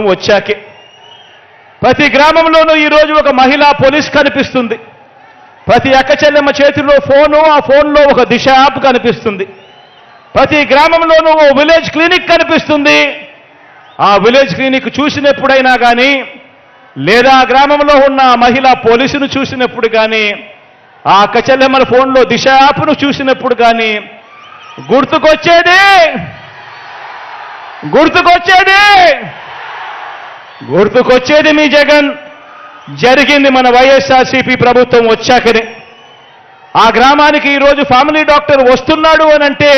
వచ్చాకే ప్రతి గ్రామంలోనూ ఈరోజు ఒక మహిళా పోలీస్ కనిపిస్తుంది. ప్రతి అక్క చెల్లెమ్మ చేతిలో ఫోను, ఆ ఫోన్లో ఒక దిశ యాప్ కనిపిస్తుంది. ప్రతి గ్రామంలోనూ ఓ విలేజ్ క్లినిక్ కనిపిస్తుంది. ఆ విలేజ్ క్లినిక్ చూసినప్పుడైనా కానీ, లేదా ఆ గ్రామంలో ఉన్న మహిళా పోలీసును చూసినప్పుడు కానీ, ఆ అక్క చెల్లెమ్మల ఫోన్లో దిశ యాప్ను చూసినప్పుడు కానీ గుర్తుకొచ్చేది మీ జగన్. జరిగింది మన వైఎస్ఆర్సీపీ ప్రభుత్వం వచ్చాకనే. ఆ గ్రామానికి ఈరోజు ఫ్యామిలీ డాక్టర్ వస్తున్నాడు అనంటే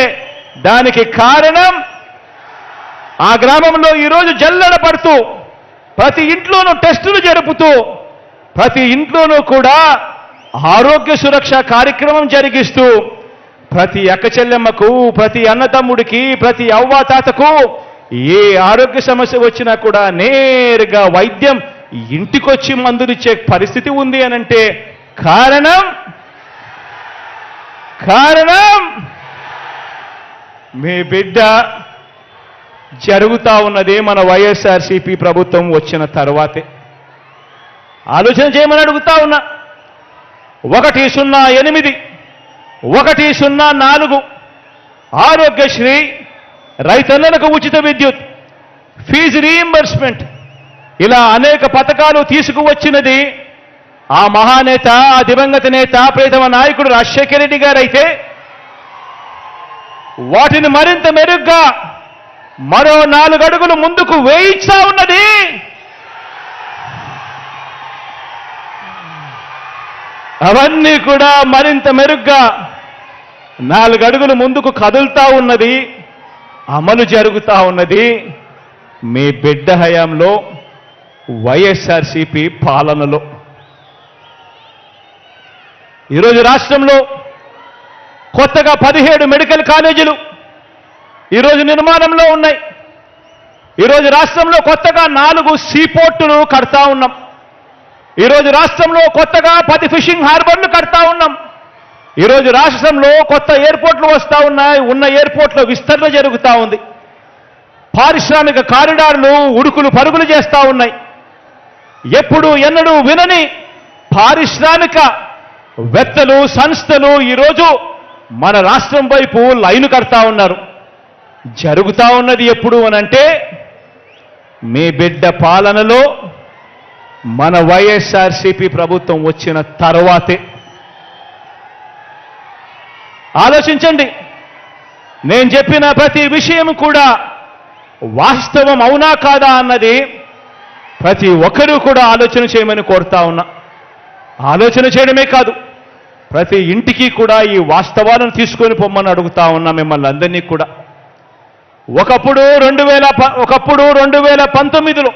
దానికి కారణం ఆ గ్రామంలో ఈరోజు జల్లెడ పడుతూ ప్రతి ఇంట్లోనూ టెస్టులు జరుపుతూ ప్రతి ఇంట్లోనూ కూడా ఆరోగ్య సురక్ష కార్యక్రమం జరిగిస్తూ ప్రతి అక్క చెల్లెమ్మకు, ప్రతి అన్నతమ్ముడికి, ప్రతి అవ్వాతాతకు ఏ ఆరోగ్య సమస్య వచ్చినా కూడా నేరుగా వైద్యం ఇంటికొచ్చి మందులిచ్చే పరిస్థితి ఉంది అనంటే కారణం మీ బిడ్డ. జరుగుతా ఉన్నదే మన వైఎస్ఆర్సీపీ ప్రభుత్వం వచ్చిన తర్వాతే. ఆలోచన చేయమని అడుగుతా ఉన్నా. 108 104 ఆరోగ్యశ్రీ, రైతన్నలకు ఉచిత విద్యుత్, ఫీజు రీయింబర్స్మెంట్, ఇలా అనేక పథకాలు తీసుకువచ్చినది ఆ మహానేత, ఆ దివంగత నేత, ప్రియతమ నాయకుడు రాజశేఖర రెడ్డి గారైతే వాటిని మరింత మెరుగ్గా మరో 4 అడుగులు ముందుకు వేయిస్తా ఉన్నది అవన్నీ కూడా మరింత మెరుగ్గా 4 అడుగులు ముందుకు కదులుతా ఉన్నది, అమలు జరుగుతా ఉన్నది మీ బిడ్డ హయాంలో, వైఎస్ఆర్సీపీ పాలనలో. ఈరోజు రాష్ట్రంలో కొత్తగా 17 మెడికల్ కాలేజీలు ఈరోజు నిర్మాణంలో ఉన్నాయి. ఈరోజు రాష్ట్రంలో కొత్తగా 4 సీపోర్టులు కడతా ఉన్నాం. ఈరోజు రాష్ట్రంలో కొత్తగా 10 ఫిషింగ్ హార్బర్లు కడతా ఉన్నాం. ఈరోజు రాష్ట్రంలో కొత్త ఎయిర్పోర్ట్లు వస్తూ ఉన్నాయి. ఉన్న ఎయిర్పోర్ట్ల విస్తరణ జరుగుతూ ఉంది. పారిశ్రామిక కారిడార్లు ఉడుకులు పరుగులు చేస్తూ ఉన్నాయి. ఎప్పుడు ఎన్నడూ వినని పారిశ్రామిక వేత్తలు, సంస్థలు ఈరోజు మన రాష్ట్రం వైపు లైను కడతా ఉన్నారు. జరుగుతూ ఉన్నది ఎప్పుడు అనంటే మీ బిడ్డ పాలనలో, మన వైఎస్ఆర్సీపీ ప్రభుత్వం వచ్చిన తర్వాతే. ఆలోచించండి. నేను చెప్పిన ప్రతి విషయం కూడా వాస్తవం అవునా కాదా అన్నది ప్రతి ఒక్కరూ కూడా ఆలోచన చేయమని కోరుతా ఉన్నా. ఆలోచన చేయడమే కాదు, ప్రతి ఇంటికి కూడా ఈ వాస్తవాలను తీసుకొని పొమ్మని అడుగుతా ఉన్నా మిమ్మల్ని అందరినీ కూడా. ఒకప్పుడు 2019లో